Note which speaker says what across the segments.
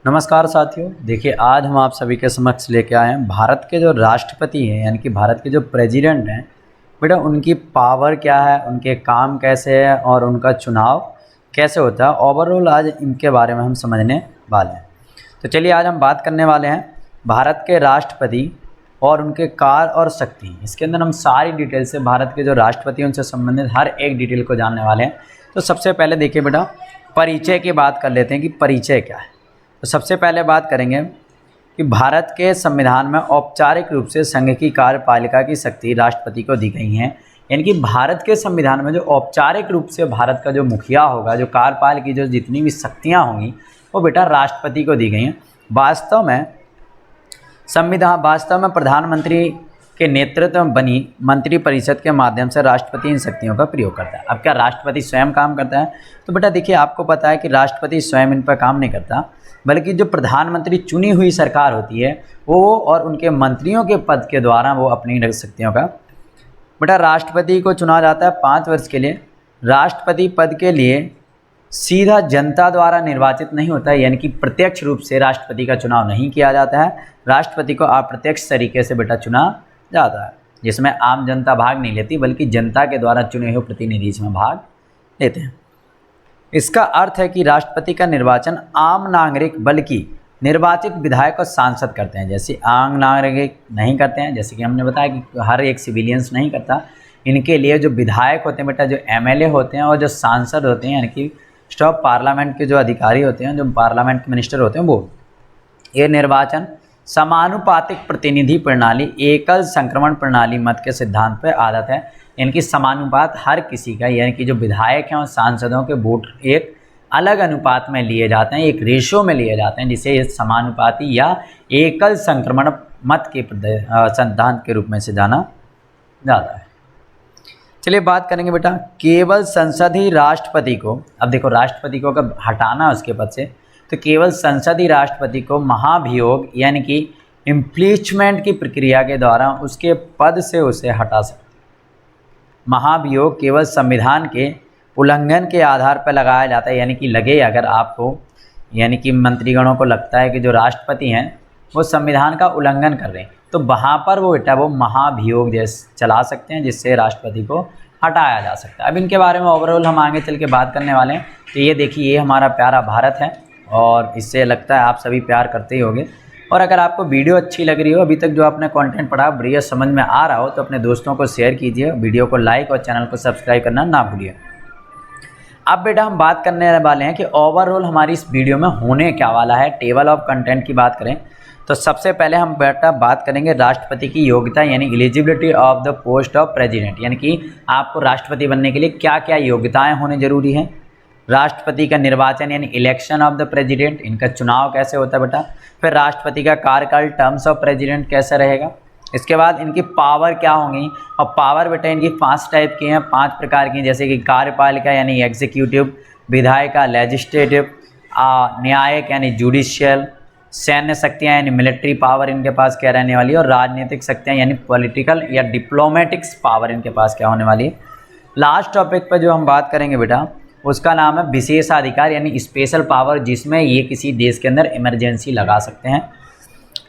Speaker 1: नमस्कार साथियों, देखिए आज हम आप सभी के समक्ष लेके आए हैं भारत के जो राष्ट्रपति हैं यानी कि भारत के जो प्रेसिडेंट हैं। बेटा उनकी पावर क्या है, उनके काम कैसे हैं और उनका चुनाव कैसे होता है, ओवरऑल आज इनके बारे में हम समझने वाले हैं। तो चलिए आज हम बात करने वाले हैं भारत के राष्ट्रपति और उनके कार्य और शक्ति। इसके अंदर हम सारी डिटेल से भारत के जो राष्ट्रपति हैं उनसे संबंधित हर एक डिटेल को जानने वाले हैं। तो सबसे पहले देखिए बेटा, परिचय की बात कर लेते हैं कि परिचय क्या है। तो सबसे पहले बात करेंगे कि भारत के संविधान में औपचारिक रूप से संघ की कार्यपालिका की शक्ति राष्ट्रपति को दी गई हैं। यानी कि भारत के संविधान में जो औपचारिक रूप से भारत का जो मुखिया होगा, जो कार्यपाल की जो जितनी भी शक्तियां होंगी वो बेटा राष्ट्रपति को दी गई हैं। वास्तव में प्रधानमंत्री के नेतृत्व में बनी मंत्रिपरिषद के माध्यम से राष्ट्रपति इन शक्तियों का प्रयोग करता है। अब क्या राष्ट्रपति स्वयं काम करता है? तो बेटा देखिए, आपको पता है कि राष्ट्रपति स्वयं इन पर काम नहीं करता, बल्कि जो प्रधानमंत्री चुनी हुई सरकार होती है वो और उनके मंत्रियों के पद के द्वारा वो अपनी शक्तियों का बेटा राष्ट्रपति को चुना जाता है 5 वर्ष के लिए। राष्ट्रपति पद के लिए सीधा जनता द्वारा निर्वाचित नहीं होता है, यानी कि प्रत्यक्ष रूप से राष्ट्रपति का चुनाव नहीं किया जाता है। राष्ट्रपति को अप्रत्यक्ष तरीके से बेटा चुना जाता है, जिसमें आम जनता भाग नहीं लेती, बल्कि जनता के द्वारा चुने हुए प्रतिनिधि इसमें भाग लेते हैं। इसका अर्थ है कि राष्ट्रपति का निर्वाचन आम नागरिक बल्कि निर्वाचित विधायक और सांसद करते हैं। जैसे आम नागरिक नहीं करते हैं, जैसे कि हमने बताया कि हर एक सिविलियंस नहीं करता। इनके लिए जो विधायक होते हैं बेटा, जो एमएलए होते हैं और जो सांसद होते हैं, यानी कि स्टॉप पार्लियामेंट के जो अधिकारी होते हैं, जो पार्लियामेंट के मिनिस्टर होते हैं, वो ये निर्वाचन समानुपातिक प्रतिनिधि प्रणाली एकल संक्रमण प्रणाली मत के सिद्धांत पर आधारित है। इनकी समानुपात हर किसी का, यानी कि जो विधायक हैं और सांसदों के वोट एक अलग अनुपात में लिए जाते हैं, एक रेशो में लिए जाते हैं, जिसे समानुपाती या एकल संक्रमण मत के सिद्धांत के रूप में से जाना जाता है। चलिए बात करेंगे बेटा, केवल संसद ही राष्ट्रपति को, अब देखो राष्ट्रपति को अगर हटाना है उसके पद से, तो केवल संसद ही राष्ट्रपति को महाभियोग यानी कि इम्पीचमेंट की प्रक्रिया के द्वारा उसके पद से उसे हटा सकते। महाभियोग केवल संविधान के उल्लंघन के आधार पर लगाया जाता है, यानी कि लगे अगर आपको, यानी कि मंत्रीगणों को लगता है कि जो राष्ट्रपति हैं वो संविधान का उल्लंघन कर रहे हैं, तो वहाँ पर वो बेटा वो महाभियोग जैसे चला सकते हैं, जिससे राष्ट्रपति को हटाया जा सकता है। अब इनके बारे में ओवरऑल हम आगे चल के बात करने वाले हैं। तो ये देखिए, ये हमारा प्यारा भारत है और इससे लगता है आप सभी प्यार करते ही होंगे। और अगर आपको वीडियो अच्छी लग रही हो, अभी तक जो आपने कंटेंट पढ़ा बढ़िया समझ में आ रहा हो, तो अपने दोस्तों को शेयर कीजिए, वीडियो को लाइक और चैनल को सब्सक्राइब करना ना भूलिए। अब बेटा हम बात करने वाले हैं कि ओवरऑल हमारी इस वीडियो में होने क्या वाला है। टेबल ऑफ कंटेंट की बात करें तो सबसे पहले हम बेटा बात करेंगे राष्ट्रपति की योग्यता, यानी eligibility of the post of president, यानी कि आपको राष्ट्रपति बनने के लिए क्या क्या योग्यताएँ होनी जरूरी हैं। राष्ट्रपति का निर्वाचन यानी इलेक्शन ऑफ द प्रेसिडेंट, इनका चुनाव कैसे होता है बेटा। फिर राष्ट्रपति का कार्यकाल टर्म्स ऑफ प्रेसिडेंट कैसे रहेगा। इसके बाद इनकी पावर क्या होंगी, और पावर बेटा इनकी 5 टाइप की हैं, 5 प्रकार की, जैसे कि कार्यपालिका यानी एग्जीक्यूटिव, विधायिका लेजिस्लेटिव, न्यायिक यानी जुडिशियल, सैन्य शक्तियाँ यानी मिलिट्री पावर इनके पास क्या रहने वाली है, और राजनीतिक शक्तियाँ यानी पॉलिटिकल या डिप्लोमेटिक्स पावर इनके पास क्या होने वाली है। लास्ट टॉपिक पर जो हम बात करेंगे बेटा उसका नाम है विशेषाधिकार यानी स्पेशल पावर, जिसमें ये किसी देश के अंदर इमरजेंसी लगा सकते हैं।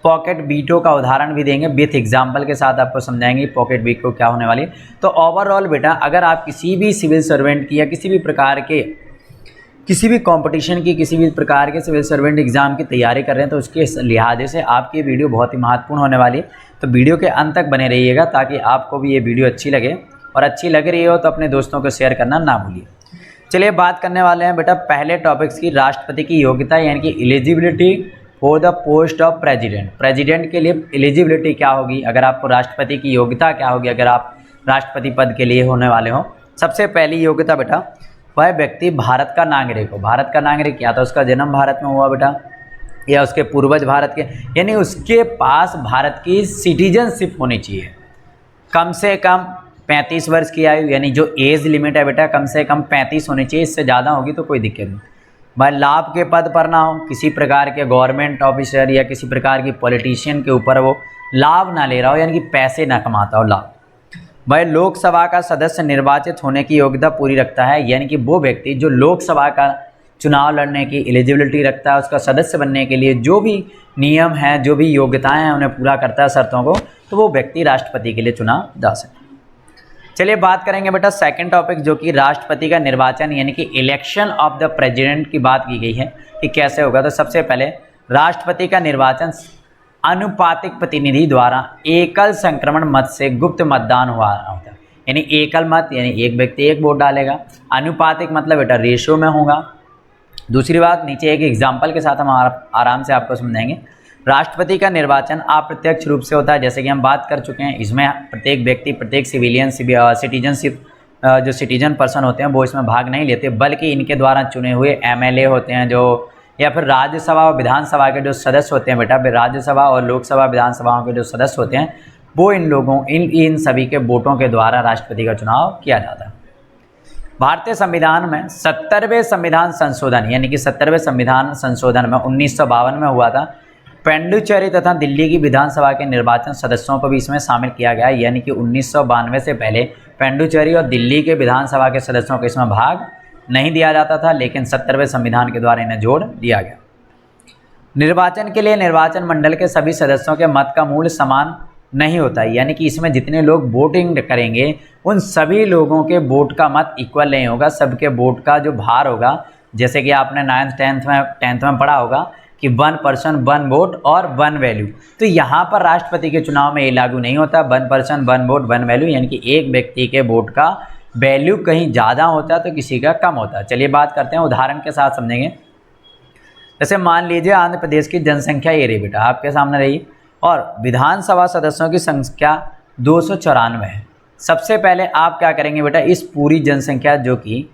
Speaker 1: पॉकेट वीटो का उदाहरण भी देंगे, विथ एग्जाम्पल के साथ आपको समझाएंगे पॉकेट वीटो क्या होने वाली है। तो ओवरऑल बेटा अगर आप किसी भी सिविल सर्वेंट की या किसी भी प्रकार के किसी भी कंपटीशन की किसी भी प्रकार के सिविल सर्वेंट एग्जाम की तैयारी कर रहे हैं, तो उसके लिहाजे से आपकी वीडियो बहुत ही महत्वपूर्ण होने वाली है। तो वीडियो के अंत तक बने रहिएगा ताकि आपको भी ये वीडियो अच्छी लगे, और अच्छी लग रही हो तो अपने दोस्तों को शेयर करना ना भूलिए। चलिए बात करने वाले हैं बेटा पहले टॉपिक्स की, राष्ट्रपति की योग्यता यानी कि eligibility for the post of president. President के लिए एलिजिबिलिटी क्या होगी, अगर आपको राष्ट्रपति की योग्यता क्या होगी अगर आप राष्ट्रपति पद के लिए होने वाले हो। सबसे पहली योग्यता बेटा, वह व्यक्ति भारत का नागरिक हो। भारत का नागरिक या तो उसका जन्म भारत में हुआ बेटा, या उसके पूर्वज भारत के, यानी उसके पास भारत की सिटीजनशिप होनी चाहिए। कम से कम 35 वर्ष की आयु, यानी जो एज लिमिट है बेटा कम से कम 35 होनी चाहिए, इससे ज़्यादा होगी तो कोई दिक्कत नहीं। भाई लाभ के पद पर ना हो, किसी प्रकार के गवर्नमेंट ऑफिसर या किसी प्रकार की पॉलिटिशियन के ऊपर वो लाभ ना ले रहा हो, यानी कि पैसे ना कमाता हो लाभ। भाई लोकसभा का सदस्य निर्वाचित होने की योग्यता पूरी रखता है, यानी कि वो व्यक्ति जो लोकसभा का चुनाव लड़ने की एलिजिबिलिटी रखता है, उसका सदस्य बनने के लिए जो भी नियम हैं, जो भी योग्यताएं हैं उन्हें पूरा करता है शर्तों को, तो वो व्यक्ति राष्ट्रपति के लिए चुना जा सकता है। चलिए बात करेंगे बेटा सेकंड टॉपिक, जो कि राष्ट्रपति का निर्वाचन यानी कि इलेक्शन ऑफ द प्रेसिडेंट की बात की गई है कि कैसे होगा। तो सबसे पहले राष्ट्रपति का निर्वाचन अनुपातिक प्रतिनिधि द्वारा एकल संक्रमण मत से गुप्त मतदान हुआ होता है, यानी एकल मत यानी एक व्यक्ति एक वोट डालेगा। अनुपातिक मतलब बेटा रेशियो में होगा। दूसरी बात, नीचे एक एग्जाम्पल के साथ हम आराम से आपको समझाएंगे। राष्ट्रपति का निर्वाचन अप्रत्यक्ष रूप से होता है, जैसे कि हम बात कर चुके हैं। इसमें प्रत्येक व्यक्ति, प्रत्येक सिविलियन सिटीजनशिप जो सिटीजन पर्सन होते हैं वो इसमें भाग नहीं लेते, बल्कि इनके द्वारा चुने हुए एमएलए होते हैं जो, या फिर राज्यसभा और विधानसभा के जो सदस्य होते हैं बेटा, राज्यसभा और लोकसभा विधानसभाओं के जो सदस्य होते हैं वो इन सभी के वोटों के द्वारा राष्ट्रपति का चुनाव किया जाता है। भारतीय संविधान में 70वें संविधान संशोधन यानी कि 70वें संविधान संशोधन में 1952 में हुआ था। पुडुचेरी तथा दिल्ली की विधानसभा के निर्वाचन सदस्यों को भी इसमें शामिल किया गया, यानी कि 1992 से पहले पुडुचेरी और दिल्ली के विधानसभा के सदस्यों को इसमें भाग नहीं दिया जाता था, लेकिन 70वें संविधान के द्वारा इन्हें जोड़ दिया गया। निर्वाचन के लिए निर्वाचन मंडल के सभी सदस्यों के मत का मूल्य समान नहीं होता है, यानी कि इसमें जितने लोग वोटिंग करेंगे उन सभी लोगों के वोट का मत इक्वल नहीं होगा। सबके वोट का जो भार होगा, जैसे कि आपने 9th 10th में पढ़ा होगा कि 1 पर्सन 1 वोट और 1 वैल्यू, तो यहाँ पर राष्ट्रपति के चुनाव में ये लागू नहीं होता। 1 पर्सन 1 वोट 1 वैल्यू, यानी कि एक व्यक्ति के वोट का वैल्यू कहीं ज़्यादा होता है तो किसी का कम होता है। चलिए बात करते हैं, उदाहरण के साथ समझेंगे। जैसे मान लीजिए आंध्र प्रदेश की जनसंख्या ये रही बेटा, आपके सामने रही, और विधानसभा सदस्यों की संख्या 294 है। सबसे पहले आप क्या करेंगे बेटा, इस पूरी जनसंख्या जो कि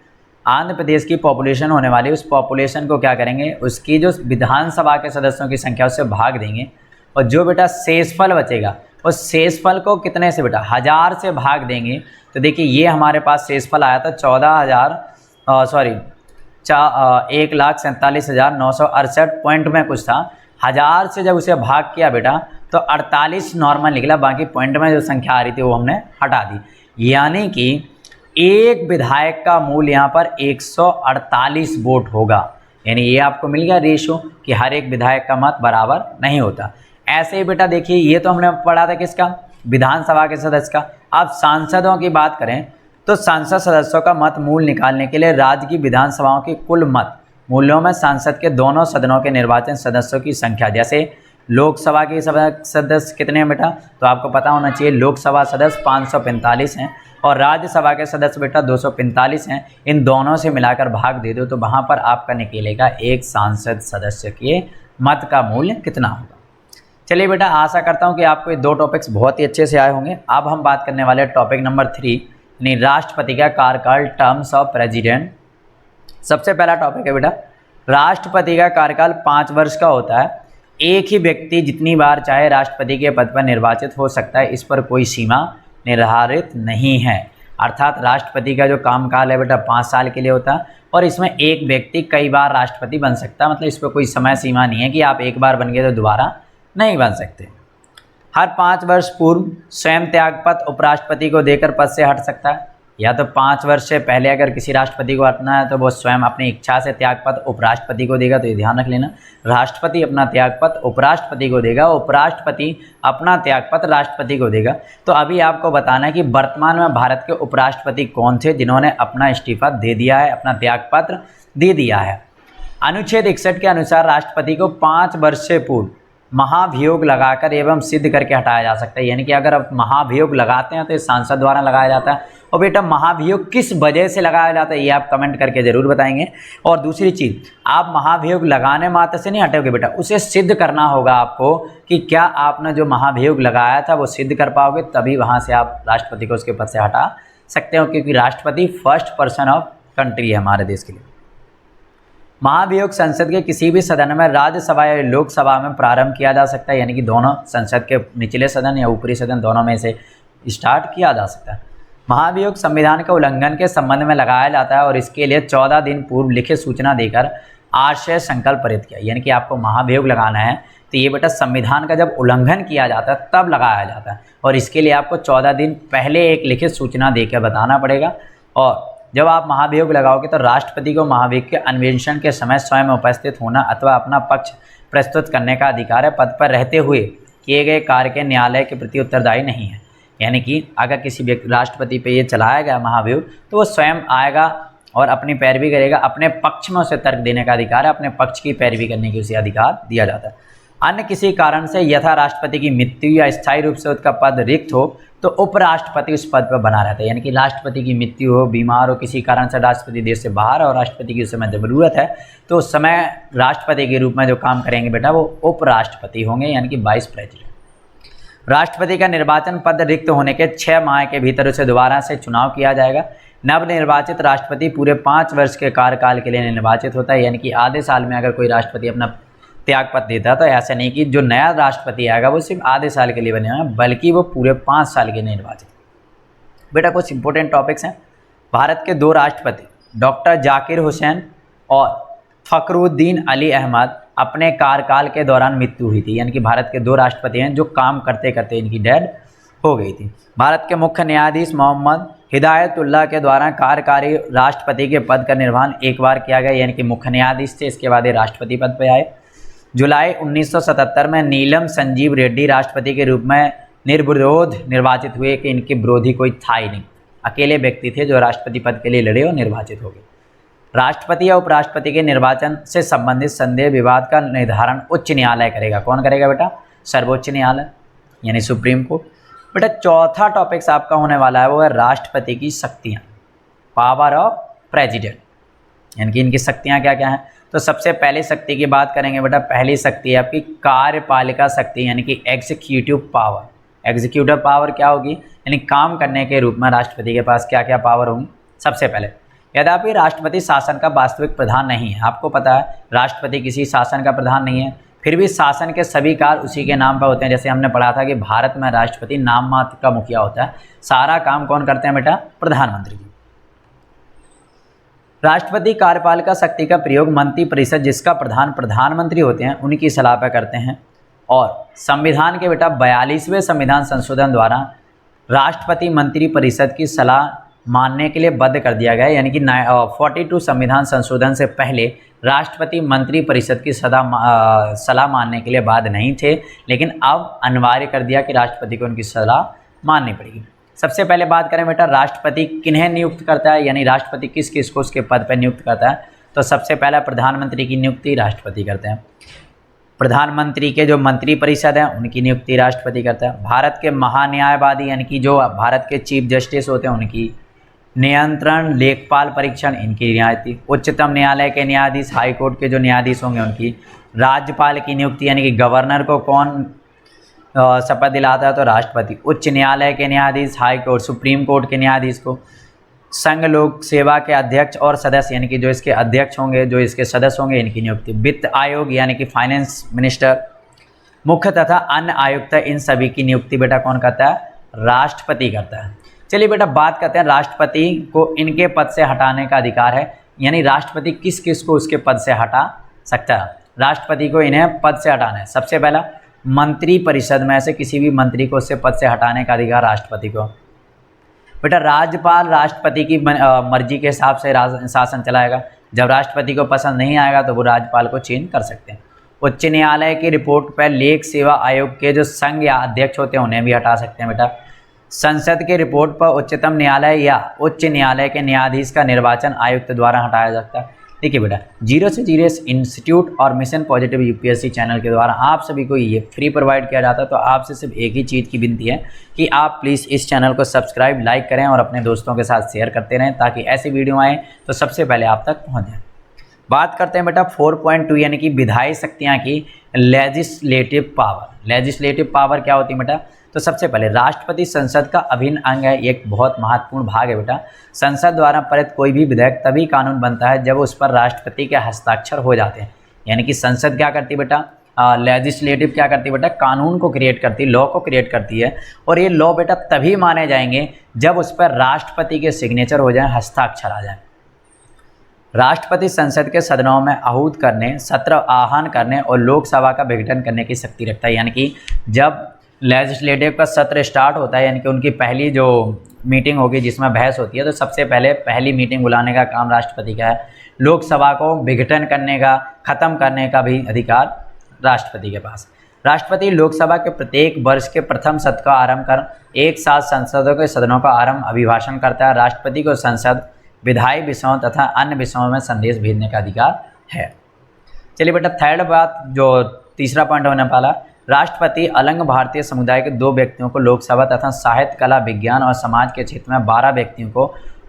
Speaker 1: आंध्र प्रदेश की पॉपुलेशन होने वाली, उस पॉपुलेशन को क्या करेंगे, उसकी जो विधानसभा के सदस्यों की संख्या उससे भाग देंगे, और जो बेटा शेषफल बचेगा उस शेषफल को कितने से बेटा 1000 से भाग देंगे। तो देखिए ये हमारे पास शेषफल आया था 1,47,968 पॉइंट में कुछ था। 1000 से जब उसे भाग किया बेटा तो 48 नॉर्मल निकला, बाकी पॉइंट में जो संख्या आ रही थी वो हमने हटा दी, यानी कि एक विधायक का मूल्य यहाँ पर 148 वोट होगा। यानी ये आपको मिल गया रेशो कि हर एक विधायक का मत बराबर नहीं होता। ऐसे ही बेटा देखिए ये तो हमने पढ़ा था किसका, विधानसभा के सदस्य का। अब सांसदों की बात करें तो सांसद सदस्यों का मत मूल्य निकालने के लिए राज्य की विधानसभाओं के कुल मत मूल्यों में सांसद के दोनों सदनों के निर्वाचन सदस्यों की संख्या, जैसे लोकसभा के सदस्य कितने हैं बेटा, तो आपको पता होना चाहिए लोकसभा सदस्य 545 हैं और राज्यसभा के सदस्य बेटा 245 हैं। इन दोनों से मिलाकर भाग दे दो तो वहाँ पर आपका निकलेगा एक सांसद सदस्य के मत का मूल्य कितना होगा। चलिए बेटा आशा करता हूँ कि आपको ये 2 टॉपिक्स बहुत ही अच्छे से आए होंगे। अब हम बात करने वाले टॉपिक नंबर 3 यानी राष्ट्रपति का कार्यकाल, टर्म्स ऑफ प्रेसिडेंट। सबसे पहला टॉपिक है बेटा, राष्ट्रपति का कार्यकाल 5 वर्ष का होता है। एक ही व्यक्ति जितनी बार चाहे राष्ट्रपति के पद पर निर्वाचित हो सकता है, इस पर कोई सीमा निर्धारित नहीं है। अर्थात राष्ट्रपति का जो कामकाल है बेटा 5 साल के लिए होता है और इसमें एक व्यक्ति कई बार राष्ट्रपति बन सकता है, मतलब इस पर कोई समय सीमा नहीं है कि आप एक बार बन गए तो दोबारा नहीं बन सकते। हर 5 वर्ष पूर्व स्वयं त्यागपत्र उपराष्ट्रपति को देकर पद से हट सकता है, या तो 5 वर्ष से पहले अगर किसी राष्ट्रपति को हटना है तो वो स्वयं अपनी इच्छा से त्यागपत्र उपराष्ट्रपति को देगा। तो ये ध्यान रख लेना, राष्ट्रपति अपना त्यागपत्र उपराष्ट्रपति को देगा, उपराष्ट्रपति अपना त्यागपत्र राष्ट्रपति को देगा। तो अभी आपको बताना है कि वर्तमान में भारत के उपराष्ट्रपति कौन थे जिन्होंने अपना इस्तीफा दे दिया है, अपना त्यागपत्र दे दिया है। अनुच्छेद 61 के अनुसार राष्ट्रपति को 5 वर्ष से पूर्व महाभियोग लगाकर एवं सिद्ध करके हटाया जा सकता है। यानी कि अगर आप महाभियोग लगाते हैं तो इस सांसद द्वारा लगाया जाता है। और बेटा महाभियोग किस वजह से लगाया जाता है ये आप कमेंट करके ज़रूर बताएंगे। और दूसरी चीज़, आप महाभियोग लगाने मात्र से नहीं हटोगे बेटा, उसे सिद्ध करना होगा आपको कि क्या आपने जो महाभियोग लगाया था वो सिद्ध कर पाओगे, तभी वहाँ से आप राष्ट्रपति को उसके पद से हटा सकते हो, क्योंकि राष्ट्रपति फर्स्ट पर्सन ऑफ कंट्री है हमारे देश के लिए। महाभियोग संसद के किसी भी सदन में राज्यसभा या लोकसभा में प्रारंभ किया जा सकता है, यानी कि दोनों संसद के निचले सदन या ऊपरी सदन दोनों में से स्टार्ट किया जा सकता है। महाभियोग संविधान के उल्लंघन के संबंध में लगाया जाता है और इसके लिए 14 दिन पूर्व लिखित सूचना देकर आशय संकल्प पारित किया। यानी कि आपको महाभियोग लगाना है तो ये बेटा संविधान का जब उल्लंघन किया जाता है तब लगाया जाता है और इसके लिए आपको 14 दिन पहले एक लिखित सूचना देकर बताना पड़ेगा। और जब आप महाभियोग लगाओगे तो राष्ट्रपति को महाभियोग के अन्वेषण के समय स्वयं उपस्थित होना अथवा अपना पक्ष प्रस्तुत करने का अधिकार है। पद पर रहते हुए किए गए कार्य के न्यायालय के प्रति उत्तरदायी नहीं है। यानी कि अगर किसी राष्ट्रपति पे ये चलाया गया महाभियोग तो वो स्वयं आएगा और अपनी पैरवी करेगा, अपने पक्ष में उसे तर्क देने का अधिकार है, अपने पक्ष की पैरवी करने की उसे अधिकार दिया जाता है। अन्य किसी कारण से यथा राष्ट्रपति की मृत्यु या स्थायी रूप से उसका पद रिक्त हो तो उपराष्ट्रपति उस पद पर बना रहता है। यानी कि राष्ट्रपति की मृत्यु हो, बीमार हो, किसी कारण से राष्ट्रपति देश से बाहर और राष्ट्रपति की उस समय ज़रूरत है तो उस समय राष्ट्रपति के रूप में जो काम करेंगे बेटा वो उपराष्ट्रपति होंगे, यानी कि वाइस प्रेसिडेंट। राष्ट्रपति का निर्वाचन पद रिक्त होने के 6 माह के भीतर उसे दोबारा से चुनाव किया जाएगा। नवनिर्वाचित राष्ट्रपति पूरे 5 वर्ष के कार्यकाल के लिए निर्वाचित होता है। यानी कि आधे साल में अगर कोई राष्ट्रपति अपना त्यागपत्र देता तो ऐसा नहीं कि जो नया राष्ट्रपति आएगा वो सिर्फ आधे साल के लिए बनेगा, बल्कि वो पूरे 5 साल के लिए निर्वाचित। बेटा कुछ इंपॉर्टेंट टॉपिक्स हैं। भारत के 2 राष्ट्रपति डॉक्टर जाकिर हुसैन और फखरुद्दीन अली अहमद अपने कार्यकाल के दौरान मृत्यु हुई थी। यानी कि भारत के 2 राष्ट्रपति हैं जो काम करते करते इनकी डेथ हो गई थी। भारत के मुख्य न्यायाधीश मोहम्मद हिदायतुल्लाह के द्वारा कार्यकारी राष्ट्रपति के पद का निर्वहन एक बार किया गया, यानी कि मुख्य न्यायाधीश थे, इसके बाद ये राष्ट्रपति पद पर आए। जुलाई 1977 में नीलम संजीव रेड्डी राष्ट्रपति के रूप में निर्विरोध निर्वाचित हुए कि इनके विरोधी कोई था ही नहीं, अकेले व्यक्ति थे जो राष्ट्रपति पद के लिए लड़े और निर्वाचित हो गए। राष्ट्रपति या उपराष्ट्रपति के निर्वाचन से संबंधित संदेह विवाद का निर्धारण उच्च न्यायालय करेगा। कौन करेगा बेटा? सर्वोच्च न्यायालय यानी सुप्रीम कोर्ट। बेटा चौथा टॉपिक्स आपका होने वाला है वो है राष्ट्रपति की शक्तियाँ, पावर ऑफ प्रेसिडेंट, यानी कि इनकी शक्तियाँ क्या क्या हैं। तो सबसे पहली शक्ति की बात करेंगे बेटा, पहली शक्ति है आपकी कार्यपालिका शक्ति, यानी कि एग्जीक्यूटिव पावर। एग्जीक्यूटिव पावर क्या होगी? यानी काम करने के रूप में राष्ट्रपति के पास क्या क्या पावर होंगी। सबसे पहले यद्यपि राष्ट्रपति शासन का वास्तविक प्रधान नहीं है, आपको पता है राष्ट्रपति किसी शासन का प्रधान नहीं है, फिर भी शासन के सभी कार्य उसी के नाम पर होते हैं। जैसे हमने पढ़ा था कि भारत में राष्ट्रपति नाम मात्र का मुखिया होता है, सारा काम कौन करते हैं बेटा? प्रधानमंत्री जी। राष्ट्रपति कार्यपालिका शक्ति का प्रयोग मंत्रिपरिषद जिसका प्रधान प्रधानमंत्री होते हैं उनकी सलाह पर करते हैं। और संविधान के बेटा 42वें संविधान संशोधन द्वारा राष्ट्रपति मंत्रिपरिषद की सलाह मानने के लिए बद्ध कर दिया गया है। यानी कि 42 संविधान संशोधन से पहले राष्ट्रपति मंत्रिपरिषद की सलाह मानने के लिए बाध्य नहीं थे, लेकिन अब अनिवार्य कर दिया कि राष्ट्रपति को उनकी सलाह माननी पड़ेगी। सबसे पहले बात करें बेटा राष्ट्रपति किन्हें नियुक्त करता है, यानी राष्ट्रपति किस किस को उसके पद पर नियुक्त करता है। तो सबसे पहला प्रधानमंत्री की नियुक्ति राष्ट्रपति करते हैं। प्रधानमंत्री के जो मंत्रिपरिषद हैं उनकी नियुक्ति राष्ट्रपति करता है। भारत के महान्यायवादी यानी कि जो भारत के चीफ जस्टिस होते हैं उनकी नियंत्रण, लेखपाल परीक्षण इनकी रियायती। उच्चतम न्यायालय के न्यायाधीश, हाई कोर्ट के जो न्यायाधीश होंगे उनकी। राज्यपाल की नियुक्ति यानी कि गवर्नर को कौन शपथ दिलाता है? तो राष्ट्रपति। उच्च न्यायालय के न्यायाधीश, हाई कोर्ट, सुप्रीम कोर्ट के न्यायाधीश को। संघ लोक सेवा के अध्यक्ष और सदस्य यानी कि जो इसके अध्यक्ष होंगे, जो इसके सदस्य होंगे, इनकी नियुक्ति। वित्त आयोग यानी कि फाइनेंस मिनिस्टर, मुख्य तथा अन्य आयुक्त, इन सभी की नियुक्ति बेटा कौन करता है? राष्ट्रपति करता है। चलिए बेटा बात करते हैं राष्ट्रपति को इनके पद से हटाने का अधिकार है, यानी राष्ट्रपति किस किस को उसके पद से हटा सकता है। राष्ट्रपति को इन्हें पद से हटाना है। सबसे पहला मंत्रिपरिषद में से किसी भी मंत्री को उससे पद से हटाने का अधिकार राष्ट्रपति को। बेटा राज्यपाल राष्ट्रपति की मर्जी के हिसाब से शासन चलाएगा। जब राष्ट्रपति को पसंद नहीं आएगा तो वो राज्यपाल को चेंज कर सकते हैं। उच्च न्यायालय की रिपोर्ट पर लेख सेवा आयोग के जो संघ या अध्यक्ष होते हैं उन्हें भी हटा सकते हैं बेटा। संसद की रिपोर्ट पर उच्चतम न्यायालय या उच्च न्यायालय के न्यायाधीश का निर्वाचन आयुक्त द्वारा हटाया जाता है। देखिए बेटा 0 से 0 इंस्टीट्यूट और मिशन पॉजिटिव यूपीएससी चैनल के द्वारा आप सभी को ये फ्री प्रोवाइड किया जाता है। तो आपसे सिर्फ एक ही चीज़ की विनती है कि आप प्लीज़ इस चैनल को सब्सक्राइब, लाइक करें और अपने दोस्तों के साथ शेयर करते रहें ताकि ऐसी वीडियो आए तो सबसे पहले आप तक पहुँच जाए। बात करते हैं बेटा 4.2 यानी कि विधायी शक्तियाँ की लेजिस्लेटिव पावर। लेजिस्लेटिव पावर क्या होती है बेटा? तो सबसे पहले राष्ट्रपति संसद का अभिन्न अंग है, एक बहुत महत्वपूर्ण भाग है बेटा। संसद द्वारा पारित कोई भी विधेयक तभी कानून बनता है जब उस पर राष्ट्रपति के हस्ताक्षर हो जाते हैं। यानी कि संसद क्या करती है बेटा? लेजिस्लेटिव क्या करती है बेटा? कानून को क्रिएट करती है, लॉ को क्रिएट करती है। और ये लॉ बेटा तभी माने जाएंगे जब उस पर राष्ट्रपति के सिग्नेचर हो जाए, हस्ताक्षर आ जाए। राष्ट्रपति संसद के सदनों में आहूत करने, सत्र आहन करने और लोकसभा का विघटन करने की शक्ति रखता है। यानी कि जब लेजिस्लेटिव का सत्र स्टार्ट होता है, यानी कि उनकी पहली जो मीटिंग होगी जिसमें बहस होती है, तो सबसे पहले पहली मीटिंग बुलाने का काम राष्ट्रपति का है। लोकसभा को विघटन करने का, ख़त्म करने का भी अधिकार राष्ट्रपति के पास। राष्ट्रपति लोकसभा के प्रत्येक वर्ष के प्रथम सत्र का आरंभ कर एक साथ संसदों के सदनों का आरंभ अभिभाषण करता है। राष्ट्रपति को संसद, विधायी विषयों तथा अन्य विषयों में संदेश भेजने का अधिकार है। चलिए बेटा, थर्ड बात जो तीसरा पॉइंट होने वाला, राष्ट्रपति अलंग भारतीय समुदाय के 2 व्यक्तियों को लोकसभा तथा साहित्य, कला, विज्ञान और समाज के क्षेत्र में 12 व्यक्तियों को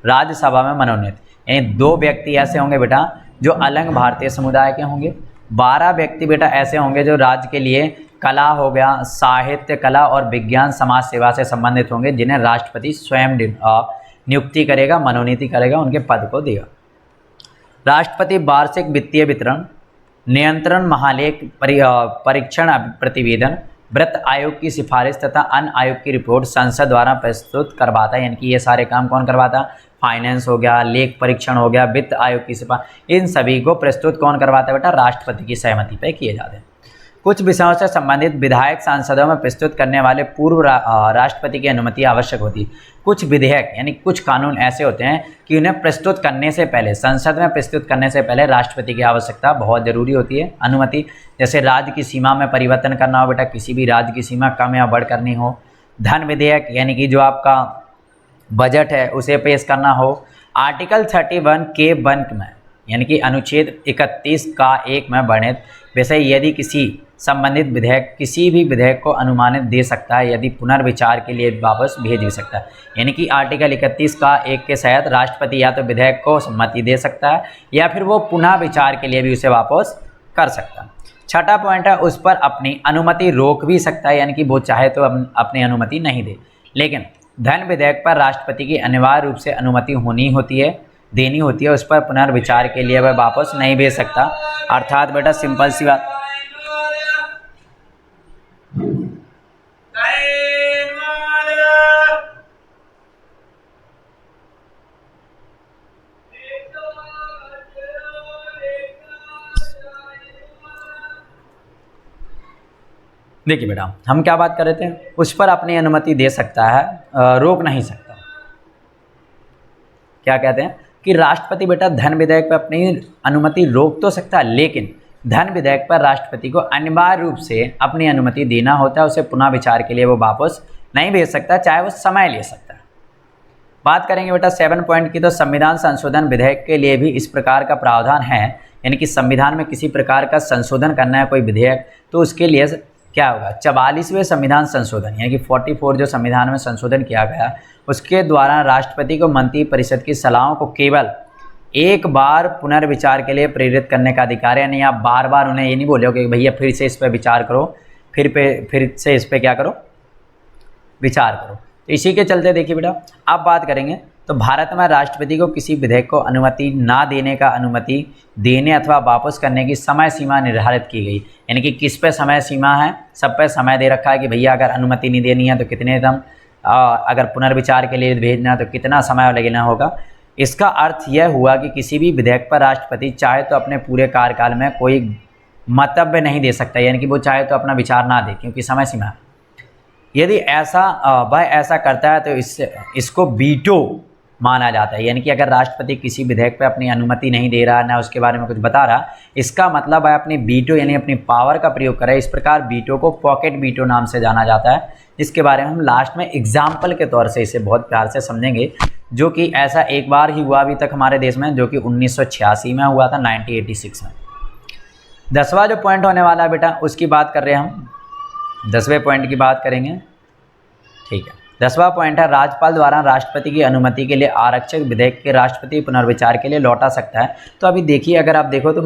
Speaker 1: राज्यसभा में मनोनीत, यानी 2 व्यक्ति ऐसे होंगे बेटा जो अलंग भारतीय समुदाय के होंगे, 12 व्यक्ति बेटा ऐसे होंगे जो राज्य के लिए कला हो गया, साहित्य, कला और विज्ञान, समाज सेवा से संबंधित होंगे, जिन्हें राष्ट्रपति स्वयं नियुक्ति करेगा, मनोनीति करेगा, उनके पद को देगा। राष्ट्रपति वार्षिक वित्तीय वितरण, नियंत्रण, महालेख परीक्षण प्रतिवेदन, वित्त आयोग की सिफारिश तथा अन्य आयोग की रिपोर्ट संसद द्वारा प्रस्तुत करवाता है। यानी कि ये सारे काम कौन करवाता? फाइनेंस हो गया, लेख परीक्षण हो गया, वित्त आयोग की सिफारिश, इन सभी को प्रस्तुत कौन करवाता है बेटा? राष्ट्रपति की सहमति पर किए जाते हैं। कुछ विषयों से संबंधित विधायक सांसदों में प्रस्तुत करने वाले पूर्व राष्ट्रपति की अनुमति आवश्यक होती है। कुछ विधेयक यानी कुछ कानून ऐसे होते हैं कि उन्हें प्रस्तुत करने से पहले, संसद में प्रस्तुत करने से पहले राष्ट्रपति की आवश्यकता बहुत ज़रूरी होती है, अनुमति। जैसे राज्य की सीमा में परिवर्तन करना हो बेटा, किसी भी राज्य की सीमा कम या बढ़ करनी हो, धन विधेयक यानी कि जो आपका बजट है उसे पेश करना हो, आर्टिकल 31(1) में यानी कि अनुच्छेद 31 का 1 में वर्णित विषय यदि किसी संबंधित विधेयक किसी भी विधेयक को अनुमानित दे सकता है, यदि पुनर्विचार के लिए वापस भेज भी सकता है। यानी कि आर्टिकल 31 का 1 के तहत राष्ट्रपति या तो विधेयक को सम्मति दे सकता है या फिर वो पुनः विचार के लिए भी उसे वापस कर सकता है। छठा पॉइंट है, उस पर अपनी अनुमति रोक भी सकता है, यानी कि वो चाहे तो अपनी अनुमति नहीं दे। लेकिन धन विधेयक पर राष्ट्रपति की अनिवार्य रूप से अनुमति देनी होती है, उस पर पुनर्विचार के लिए वह वापस नहीं भेज सकता। अर्थात बेटा सिंपल सी बात, देखिए बेटा हम क्या बात कर रहे थे, उस पर अपनी अनुमति दे सकता है, रोक नहीं सकता। क्या कहते हैं कि राष्ट्रपति बेटा धन विधेयक पर अपनी अनुमति रोक तो सकता है, लेकिन धन विधेयक पर राष्ट्रपति को अनिवार्य रूप से अपनी अनुमति देना होता है, उसे पुनः विचार के लिए वो वापस नहीं भेज सकता, चाहे वो समय ले सकता है। बात करेंगे बेटा 7 पॉइंट की, तो संविधान संशोधन विधेयक के लिए भी इस प्रकार का प्रावधान है, यानी कि संविधान में किसी प्रकार का संशोधन करना है कोई विधेयक, तो उसके लिए क्या होगा? 44वें संविधान संशोधन यानी कि 44 जो संविधान में संशोधन किया गया, उसके द्वारा राष्ट्रपति को मंत्री परिषद की सलाहों को केवल एक बार पुनर्विचार के लिए प्रेरित करने का अधिकार है। यानी आप बार बार उन्हें ये नहीं बोलोगे कि भैया फिर से इस पर विचार करो, फिर से इस पर क्या करो? विचार करो। तो इसी के चलते देखिए बेटा अब बात करेंगे, तो भारत में राष्ट्रपति को किसी विधेयक को अनुमति ना देने का अनुमति देने अथवा वापस करने की समय सीमा निर्धारित की गई। यानी कि किस पे समय सीमा है? सब पे समय दे रखा है कि भैया अगर अनुमति नहीं देनी है तो कितने दम, अगर पुनर्विचार के लिए भेजना तो कितना समय लगना होगा। इसका अर्थ यह हुआ कि किसी भी विधेयक पर राष्ट्रपति चाहे तो अपने पूरे कार्यकाल में कोई मंतव्य नहीं दे सकता, यानी कि वो चाहे तो अपना विचार ना दे, क्योंकि समय सीमा है। यदि वह ऐसा करता है तो इसको वीटो माना जाता है। यानी कि अगर राष्ट्रपति किसी विधेयक पर अपनी अनुमति नहीं दे रहा, ना उसके बारे में कुछ बता रहा, इसका मतलब है अपनी वीटो यानी अपनी पावर का प्रयोग करे। इस प्रकार वीटो को पॉकेट वीटो नाम से जाना जाता है, जिसके बारे में हम लास्ट में एग्जाम्पल के तौर से इसे बहुत प्यार से समझेंगे, जो कि ऐसा एक बार ही हुआ अभी तक हमारे देश में, जो कि 1986 में हुआ था, 1986 में। 10वां जो पॉइंट होने वाला है बेटा उसकी बात कर रहे हैं हम, 10वें पॉइंट की बात करेंगे, ठीक है। 10वां पॉइंट है, राज्यपाल द्वारा राष्ट्रपति की अनुमति के लिए आरक्षक विधेयक के राष्ट्रपति पुनर्विचार के लिए लौटा सकता है। तो अभी देखिए अगर आप देखो तो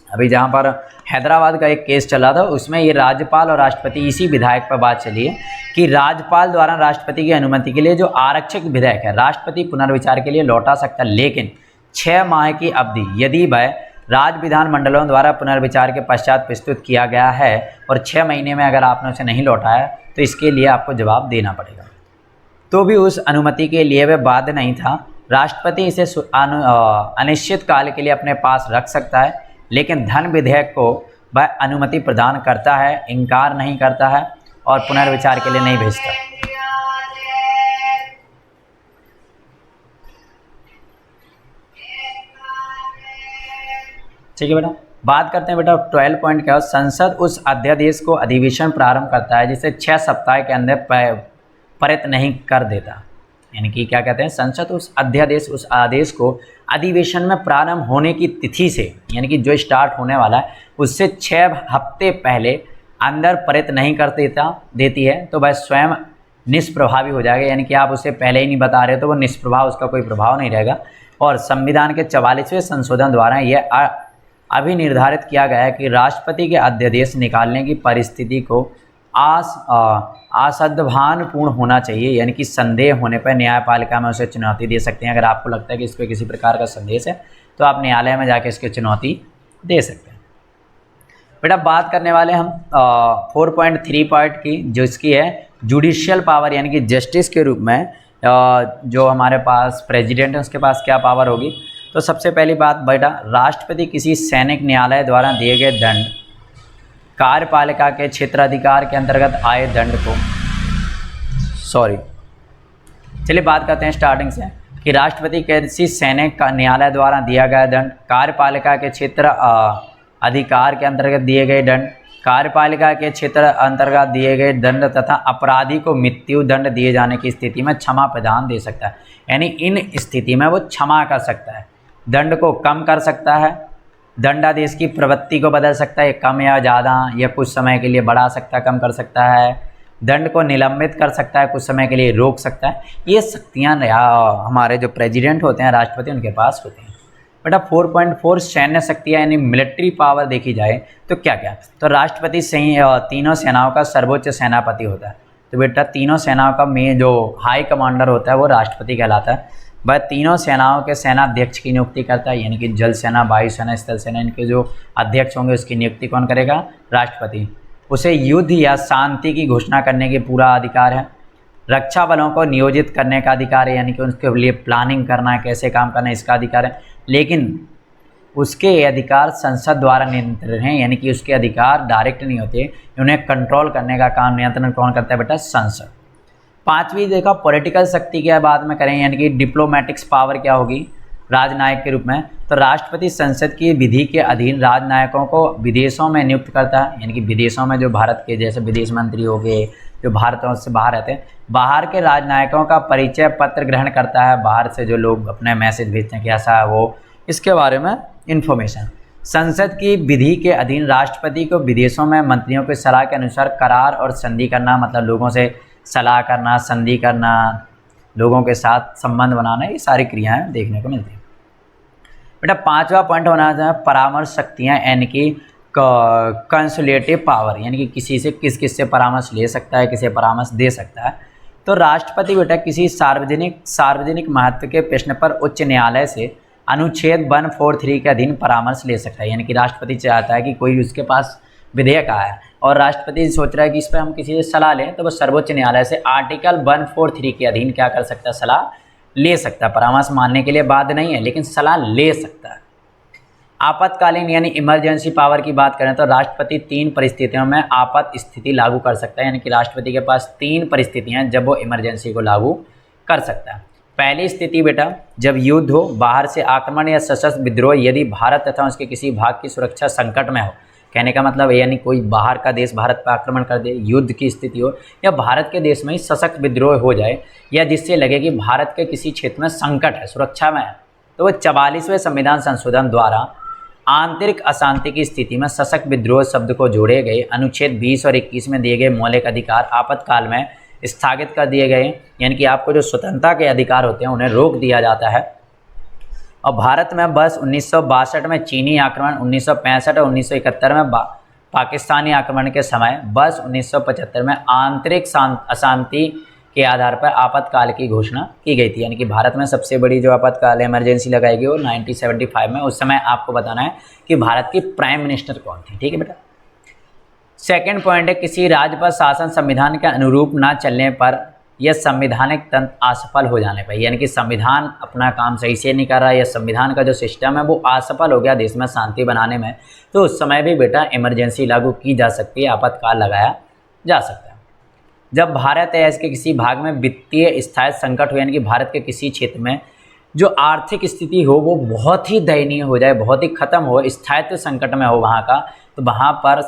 Speaker 1: अभी जहाँ पर हैदराबाद का एक केस चला था उसमें ये राज्यपाल और राष्ट्रपति इसी विधायक पर बात चली है कि राज्यपाल द्वारा राष्ट्रपति की अनुमति के लिए जो आरक्षक विधेयक है राष्ट्रपति पुनर्विचार के लिए लौटा सकता है, लेकिन 6 माह की अवधि यदि वह राज्य विधानमंडलों द्वारा पुनर्विचार के पश्चात प्रस्तुत किया गया है और 6 महीने में अगर आपने उसे नहीं लौटाया तो इसके लिए आपको जवाब देना पड़ेगा। तो भी उस अनुमति के लिए वह बाध्य नहीं था। राष्ट्रपति इसे अनिश्चित काल के लिए अपने पास रख सकता है, लेकिन धन विधेयक को वह अनुमति प्रदान करता है, इनकार नहीं करता है और पुनर्विचार के लिए नहीं भेजता। ठीक है बेटा, बात करते हैं बेटा 12 पॉइंट क्या हो। संसद उस अध्यादेश को अधिवेशन प्रारंभ करता है जिसे 6 सप्ताह के अंदर पारित नहीं कर देता। यानी कि क्या कहते हैं, संसद उस अध्यादेश, उस आदेश को अधिवेशन में प्रारंभ होने की तिथि से, यानी कि जो स्टार्ट होने वाला है उससे 6 हफ्ते पहले अंदर पारित नहीं कर देती है तो वह स्वयं निष्प्रभावी हो जाएगा। यानी कि आप उसे पहले ही नहीं बता रहे तो वो निष्प्रभाव, उसका कोई प्रभाव नहीं रहेगा। और संविधान के 44वें संशोधन द्वारा यह अभी निर्धारित किया गया है कि राष्ट्रपति के अध्यादेश निकालने की परिस्थिति को असद्भावपूर्ण होना चाहिए। यानी कि संदेह होने पर न्यायपालिका में उसे चुनौती दे सकते हैं। अगर आपको लगता है कि इस पर किसी प्रकार का संदेश है तो आप न्यायालय में जाके इसकी चुनौती दे सकते हैं। बेटा बात करने वाले हम 4.3 पॉइंट की, जो इसकी है जुडिशियल पावर, यानी कि जस्टिस के रूप में जो हमारे पास प्रेसिडेंट है उसके पास क्या पावर होगी। तो सबसे पहली बात बेटा, राष्ट्रपति किसी सैनिक न्यायालय द्वारा दिए गए दंड, कार्यपालिका के क्षेत्राधिकार के अंतर्गत आए दंड को, चलिए बात करते हैं स्टार्टिंग से कि राष्ट्रपति किसी सैनिक का न्यायालय द्वारा दिया गया दंड, कार्यपालिका के क्षेत्र अधिकार के अंतर्गत दिए गए दंड, कार्यपालिका के क्षेत्र अंतर्गत दिए गए दंड तथा अपराधी को मृत्यु दंड दिए जाने की स्थिति में क्षमा प्रदान दे सकता है। यानी इन स्थिति में वो क्षमा कर सकता है, दंड को कम कर सकता है, दंडादेश की प्रवृत्ति को बदल सकता है, कम या ज़्यादा या कुछ समय के लिए बढ़ा सकता है, कम कर सकता है, दंड को निलंबित कर सकता है, कुछ समय के लिए रोक सकता है। ये शक्तियाँ हमारे जो प्रेसिडेंट होते हैं, राष्ट्रपति, उनके पास होती हैं। बेटा 4.4 सैन्य शक्तियाँ यानी मिलिट्री पावर देखी जाए तो क्या क्या, तो राष्ट्रपति तीनों सेनाओं का सर्वोच्च सेनापति होता है। तो बेटा तीनों सेनाओं का मेन जो हाई कमांडर होता है वो राष्ट्रपति कहलाता है। वह तीनों सेनाओं के सेनाध्यक्ष की नियुक्ति करता है, यानी कि जल सेना, वायु सेना, स्थल सेना, इनके जो अध्यक्ष होंगे उसकी नियुक्ति कौन करेगा, राष्ट्रपति। उसे युद्ध या शांति की घोषणा करने के पूरा अधिकार है। रक्षा बलों को नियोजित करने का अधिकार है, यानी कि उसके लिए प्लानिंग करना, कैसे काम करना है, इसका अधिकार है। लेकिन उसके अधिकार संसद द्वारा नियंत्रित हैं, यानी कि उसके अधिकार डायरेक्ट नहीं होते, उन्हें कंट्रोल करने का काम, नियंत्रण कौन करता है बेटा, संसद। 5वीं देखा पॉलिटिकल शक्ति क्या बाद में करें, यानी कि डिप्लोमेटिक्स पावर क्या होगी राजनायक के रूप में। तो राष्ट्रपति संसद की विधि के अधीन राजनायकों को विदेशों में नियुक्त करता है, यानी कि विदेशों में जो भारत के जैसे विदेश मंत्री हो गए, जो भारत से बाहर रहते हैं, बाहर के राजनायकों का परिचय पत्र ग्रहण करता है, बाहर से जो लोग अपने मैसेज भेजते हैं कि ऐसा है वो, इसके बारे में इंफॉर्मेशन। संसद की विधि के अधीन राष्ट्रपति को विदेशों में मंत्रियों की सलाह के अनुसार करार और संधि करना, मतलब लोगों से सलाह करना, संधि करना, लोगों के साथ संबंध बनाना, ये सारी क्रियाएं देखने को मिलती हैं। बेटा 5वां पॉइंट होना चाहिए परामर्श शक्तियाँ, यानी कि कंसुलेटिव पावर, यानी कि किसी से किस से परामर्श ले सकता है, किसे परामर्श दे सकता है। तो राष्ट्रपति बेटा किसी सार्वजनिक महत्व के प्रश्न पर उच्च न्यायालय से अनुच्छेद 143 के अधीन परामर्श ले सकता है। यानी कि राष्ट्रपति चाहता है कि कोई उसके पास विधेयक आया और राष्ट्रपति सोच रहा है कि इस पर हम किसी से सलाह लें, तो वो सर्वोच्च न्यायालय से आर्टिकल 143 के अधीन क्या कर सकता है, सलाह ले सकता है। परामर्श मानने के लिए बाध्य नहीं है, लेकिन सलाह ले सकता है। आपातकालीन यानी इमरजेंसी पावर की बात करें तो राष्ट्रपति 3 परिस्थितियों में आपात स्थिति लागू कर सकता है, यानी कि राष्ट्रपति के पास 3 परिस्थितियां हैं जब वो इमरजेंसी को लागू कर सकता है। पहली स्थिति बेटा जब युद्ध हो, बाहर से आक्रमण या सशस्त्र विद्रोह, यदि भारत तथा उसके किसी भाग की सुरक्षा संकट में हो। कहने का मतलब यानी कोई बाहर का देश भारत पर आक्रमण कर दे, युद्ध की स्थिति हो, या भारत के देश में ही सशक्त विद्रोह हो जाए, या जिससे लगे कि भारत के किसी क्षेत्र में संकट है, सुरक्षा में है, तो वह 44वें संविधान संशोधन द्वारा आंतरिक अशांति की स्थिति में सशक्त विद्रोह शब्द को जोड़े गए अनुच्छेद 20 और 21 में दिए गए मौलिक अधिकार आपातकाल में स्थगित कर दिए गए। यानी कि आपको जो स्वतंत्रता के अधिकार होते हैं उन्हें रोक दिया जाता है। और भारत में बस 1962 में चीनी आक्रमण, 1965 और 1971 में पाकिस्तानी आक्रमण के समय, बस 1975 में आंतरिक अशांति के आधार पर आपातकाल की घोषणा की गई थी। यानी कि भारत में सबसे बड़ी जो आपातकाल इमरजेंसी लगाई गई वो 1975 में। उस समय आपको बताना है कि भारत की प्राइम मिनिस्टर कौन थी। ठीक है बेटा। सेकंड पॉइंट है किसी राज्य पर शासन संविधान के अनुरूप ना चलने पर या संवैधानिक तंत्र असफल हो जाने पर, यानी कि संविधान अपना काम सही से नहीं कर रहा या संविधान का जो सिस्टम है वो असफल हो गया देश में शांति बनाने में, तो उस समय भी बेटा इमरजेंसी लागू की जा सकती है, आपातकाल लगाया जा सकता है। जब भारत या इसके किसी भाग में वित्तीय स्थायित्व संकट हो, यानी कि भारत के किसी क्षेत्र में जो आर्थिक स्थिति हो वो बहुत ही दयनीय हो जाए, बहुत ही खत्म हो, स्थायित्व संकट में हो वहाँ का, तो वहाँ पर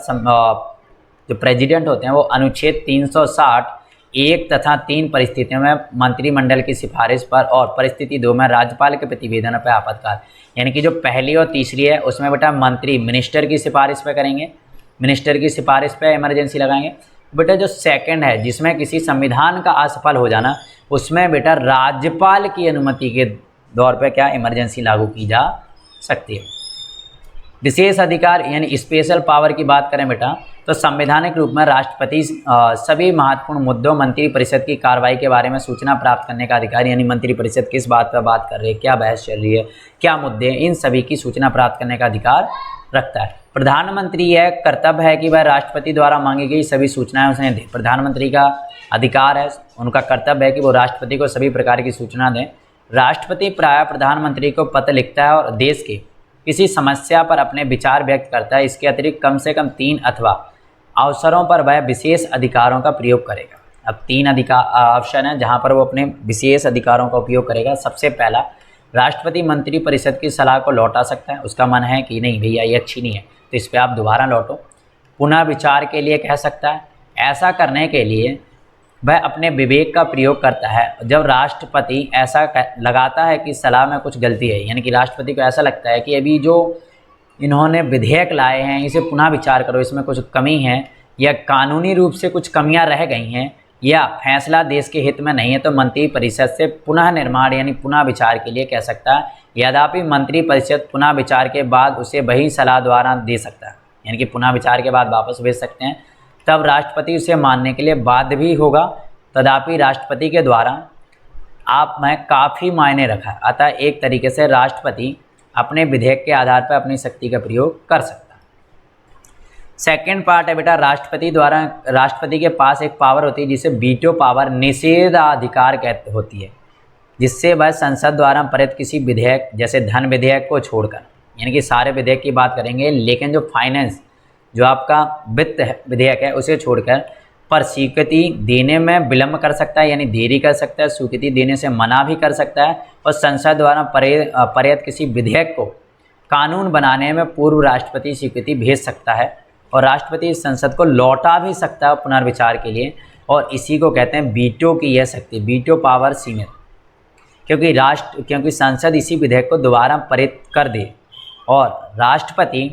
Speaker 1: जो प्रेसिडेंट होते हैं वो अनुच्छेद 360 1 तथा 3 परिस्थितियों में मंत्रिमंडल की सिफारिश पर और परिस्थिति 2 में राज्यपाल के प्रतिवेदन पर आपातकाल, यानी कि जो पहली और तीसरी है उसमें बेटा मंत्री मिनिस्टर की सिफारिश पे करेंगे, मिनिस्टर की सिफारिश पे इमरजेंसी लगाएंगे। बेटा जो सेकंड है जिसमें किसी संविधान का असफल हो जाना, उसमें बेटा राज्यपाल की अनुमति के दौर पे क्या इमरजेंसी लागू की जा सकती है। विशेष अधिकार यानी स्पेशल पावर की बात करें बेटा तो संवैधानिक रूप में राष्ट्रपति सभी महत्वपूर्ण मुद्दों मंत्रिपरिषद की कार्रवाई के बारे में सूचना प्राप्त करने का अधिकार, यानी मंत्रिपरिषद किस बात पर बात कर रही है, क्या बहस चल रही है, क्या मुद्दे, इन सभी की सूचना प्राप्त करने का अधिकार रखता है। प्रधानमंत्री यह कर्तव्य है कि वह राष्ट्रपति द्वारा मांगी गई सभी सूचनाएं उसे दें। प्रधानमंत्री का अधिकार है, उनका कर्तव्य है कि वो राष्ट्रपति को सभी प्रकार की सूचना दें। राष्ट्रपति प्रायः प्रधानमंत्री को पत्र लिखता है और देश के किसी समस्या पर अपने विचार व्यक्त करता है। इसके अतिरिक्त कम से कम 3 अथवा अवसरों पर वह विशेष अधिकारों का प्रयोग करेगा। अब 3 ऑप्शन है जहां पर वो अपने विशेष अधिकारों का उपयोग करेगा। सबसे पहला, राष्ट्रपति मंत्रिपरिषद की सलाह को लौटा सकता है, उसका मन है कि नहीं भैया ये अच्छी नहीं है तो इस पर आप दोबारा लौटो। पुनः विचार के लिए कह सकता है। ऐसा करने के लिए वह अपने विवेक का प्रयोग करता है। जब राष्ट्रपति ऐसा लगाता है कि सलाह में कुछ गलती है, यानी कि राष्ट्रपति को ऐसा लगता है कि अभी जो इन्होंने विधेयक लाए हैं इसे पुनः विचार करो, इसमें कुछ कमी है या कानूनी रूप से कुछ कमियां रह गई हैं या फैसला देश के हित में नहीं है, तो मंत्रिपरिषद से पुनः निर्माण यानी पुनः विचार के लिए कह सकता है। यद्यपि मंत्रिपरिषद पुनः विचार के बाद उसे वही सलाह द्वारा दे सकता है, यानी कि पुनः विचार के बाद वापस भेज सकते हैं, तब राष्ट्रपति उसे मानने के लिए बाध्य भी होगा। तथापि राष्ट्रपति के द्वारा आप में काफ़ी मायने रखा है, अतः एक तरीके से राष्ट्रपति अपने विधेयक के आधार पर अपनी शक्ति का प्रयोग कर सकता है। सेकंड पार्ट है बेटा राष्ट्रपति के पास एक पावर होती है जिसे वीटो पावर निषेधाधिकार कहते होती है, जिससे वह संसद द्वारा पारित किसी विधेयक जैसे धन विधेयक को छोड़कर, यानी कि सारे विधेयक की बात करेंगे लेकिन जो फाइनेंस जो आपका वित्त विधेयक है उसे छोड़कर पर स्वीकृति देने में विलंब कर सकता है, यानी देरी कर सकता है, स्वीकृति देने से मना भी कर सकता है और संसद द्वारा पारित किसी विधेयक को कानून बनाने में पूर्व राष्ट्रपति स्वीकृति भेज सकता है और राष्ट्रपति संसद को लौटा भी सकता है पुनर्विचार के लिए, और इसी को कहते हैं वीटो की यह शक्ति, वीटो पावर सीमित, क्योंकि संसद इसी विधेयक को दोबारा पारित कर दे और राष्ट्रपति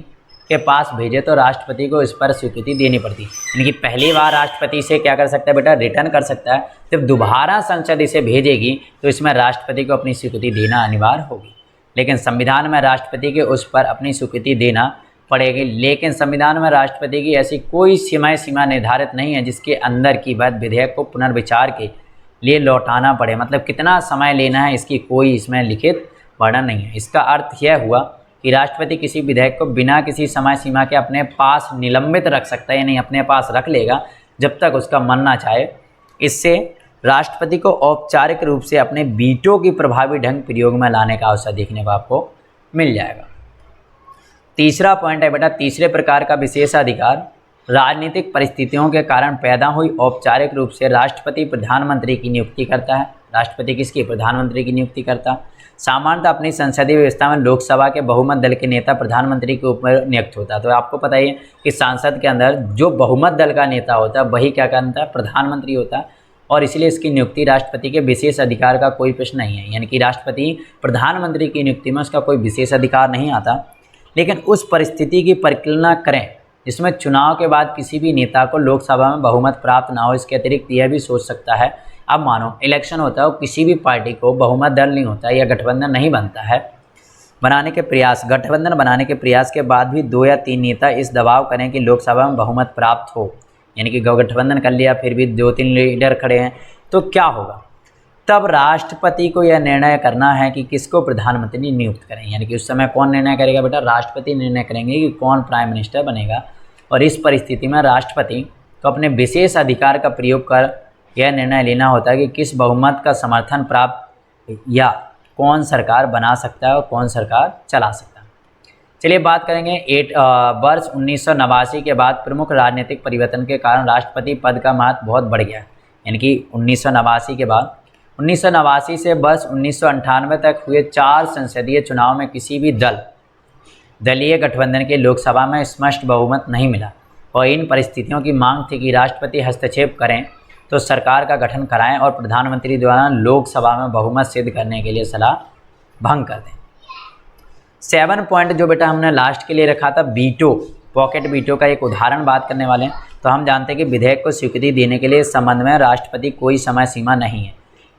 Speaker 1: के पास भेजे तो राष्ट्रपति को इस पर स्वीकृति देनी पड़ती है। यानी कि पहली बार राष्ट्रपति से क्या कर सकता है बेटा, रिटर्न कर सकता है, जब दोबारा संसद इसे भेजेगी तो इसमें राष्ट्रपति को अपनी स्वीकृति देना अनिवार्य होगी। लेकिन संविधान में राष्ट्रपति के उस पर अपनी स्वीकृति देना पड़ेगी, लेकिन संविधान में राष्ट्रपति की ऐसी कोई सीमा निर्धारित नहीं है जिसके अंदर की बात विधेयक को पुनर्विचार के लिए लौटाना पड़े, मतलब कितना समय लेना है इसकी कोई इसमें लिखित वर्णन नहीं है। इसका अर्थ यह हुआ कि राष्ट्रपति किसी विधेयक को बिना किसी समय सीमा के अपने पास निलंबित रख सकता है, यानी अपने पास रख लेगा जब तक उसका मन ना चाहे। इससे राष्ट्रपति को औपचारिक रूप से अपने वीटो की प्रभावी ढंग प्रयोग में लाने का अवसर देखने को आपको मिल जाएगा। तीसरा पॉइंट है बेटा तीसरे प्रकार का विशेषाधिकार, राजनीतिक परिस्थितियों के कारण पैदा हुई औपचारिक रूप से राष्ट्रपति प्रधानमंत्री की नियुक्ति करता है। राष्ट्रपति किसकी? प्रधानमंत्री की नियुक्ति करता। सामान्यतः अपनी संसदीय व्यवस्था में लोकसभा के बहुमत दल के नेता प्रधानमंत्री के ऊपर नियुक्त होता है। तो आपको पता ही है कि संसद के अंदर जो बहुमत दल का नेता होता है वही क्या करता है, प्रधानमंत्री होता है, और इसलिए इसकी नियुक्ति राष्ट्रपति के विशेष अधिकार का कोई प्रश्न नहीं है। यानी कि राष्ट्रपति प्रधानमंत्री की नियुक्ति में उसका कोई विशेष अधिकार नहीं आता। लेकिन उस परिस्थिति की परिकल्पना करें जिसमें चुनाव के बाद किसी भी नेता को लोकसभा में बहुमत प्राप्त ना हो। इसके अतिरिक्त यह भी सोच सकता है, अब मानो इलेक्शन होता है और किसी भी पार्टी को बहुमत दल नहीं होता या गठबंधन नहीं बनता है, गठबंधन बनाने के प्रयास के बाद भी 2 या 3 नेता इस दबाव करें कि लोकसभा में बहुमत प्राप्त हो, यानी कि गठबंधन कर लिया फिर भी 2-3 लीडर खड़े हैं, तो क्या होगा? तब राष्ट्रपति को यह निर्णय करना है कि किसको प्रधानमंत्री नियुक्त करें। यानी कि उस समय कौन निर्णय करेगा बेटा? राष्ट्रपति निर्णय करेंगे कि कौन प्राइम मिनिस्टर बनेगा। और इस परिस्थिति में राष्ट्रपति को अपने विशेष अधिकार का प्रयोग कर यह निर्णय लेना होता है कि किस बहुमत का समर्थन प्राप्त या कौन सरकार बना सकता है और कौन सरकार चला सकता है। चलिए बात करेंगे वर्ष 1989 के बाद प्रमुख राजनीतिक परिवर्तन के कारण राष्ट्रपति पद का महत्व बहुत बढ़ गया है। यानी कि 1989 के बाद 1989 से वर्ष 1998 तक हुए 4 संसदीय चुनाव में किसी भी दलीय गठबंधन के लोकसभा में स्पष्ट बहुमत नहीं मिला और इन परिस्थितियों की मांग थी कि राष्ट्रपति हस्तक्षेप करें तो सरकार का गठन कराएं और प्रधानमंत्री द्वारा लोकसभा में बहुमत सिद्ध करने के लिए सलाह भंग कर दें। 7 पॉइंट जो बेटा हमने लास्ट के लिए रखा था, वीटो, पॉकेट वीटो का एक उदाहरण बात करने वाले हैं। तो हम जानते हैं कि विधेयक को स्वीकृति देने के लिए इस संबंध में राष्ट्रपति कोई समय सीमा नहीं है।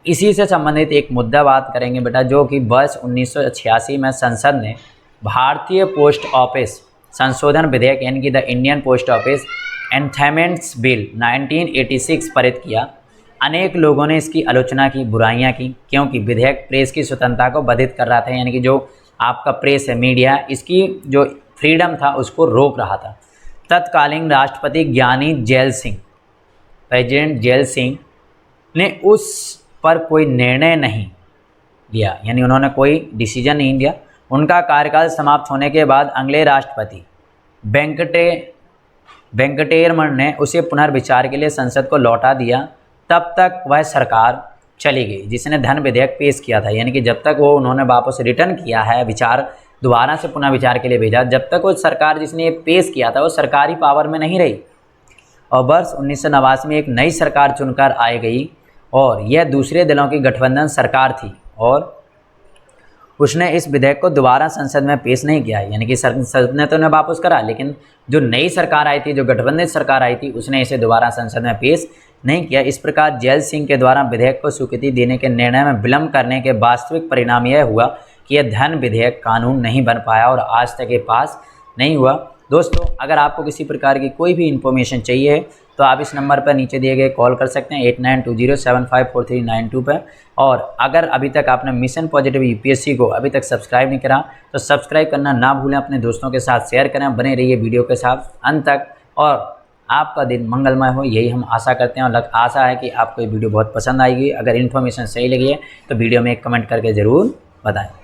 Speaker 1: इसी से संबंधित एक मुद्दा बात करेंगे बेटा, जो कि वर्ष 1986 में संसद ने भारतीय पोस्ट ऑफिस संशोधन विधेयक यानी कि the Indian post office amendments bill 1986 पारित किया। अनेक लोगों ने इसकी आलोचना की, बुराइयां की, क्योंकि विधेयक प्रेस की स्वतंत्रता को बाधित कर रहा था। यानी कि जो आपका प्रेस है, मीडिया, इसकी जो फ्रीडम था उसको रोक रहा था। तत्कालीन राष्ट्रपति ज्ञानी gel Singh, president gel Singh ने उस पर कोई निर्णय नहीं लिया, यानी उन्होंने कोई डिसीजन नहीं दिया। उनका कार्यकाल समाप्त होने के बाद अगले राष्ट्रपति वेंकटेरमण ने उसे पुनर्विचार के लिए संसद को लौटा दिया। तब तक वह सरकार चली गई जिसने धन विधेयक पेश किया था। यानी कि जब तक वो उन्होंने वापस रिटर्न किया है, विचार दोबारा से पुनः विचार के लिए भेजा, जब तक वो सरकार जिसने ये पेश किया था वो सरकारी पावर में नहीं रही। और वर्ष 1989 में एक नई सरकार चुनकर आई गई और यह दूसरे दलों की गठबंधन सरकार थी और उसने इस विधेयक को दोबारा संसद में पेश नहीं किया। यानी कि संसद ने तो उन्हें वापस करा, लेकिन जो नई सरकार आई थी, जो गठबंधन सरकार आई थी, उसने इसे दोबारा संसद में पेश नहीं किया। इस प्रकार जैल सिंह के द्वारा विधेयक को स्वीकृति देने के निर्णय में विलंब करने के वास्तविक परिणाम यह हुआ कि यह धन विधेयक कानून नहीं बन पाया और आज तक ये पास नहीं हुआ। दोस्तों, अगर आपको किसी प्रकार की कोई भी इन्फॉर्मेशन चाहिए तो आप इस नंबर पर नीचे दिए गए कॉल कर सकते हैं 8920754392 पर। और अगर अभी तक आपने मिशन पॉजिटिव यूपीएससी को अभी तक सब्सक्राइब नहीं करा तो सब्सक्राइब करना ना भूलें, अपने दोस्तों के साथ शेयर करें, बने रहिए वीडियो के साथ अंत तक और आपका दिन मंगलमय हो, यही हम आशा करते हैं। और आशा है कि आपको ये वीडियो बहुत पसंद आएगी। अगर इन्फॉर्मेशन सही लगी है तो वीडियो में एक कमेंट करके ज़रूर बताएं।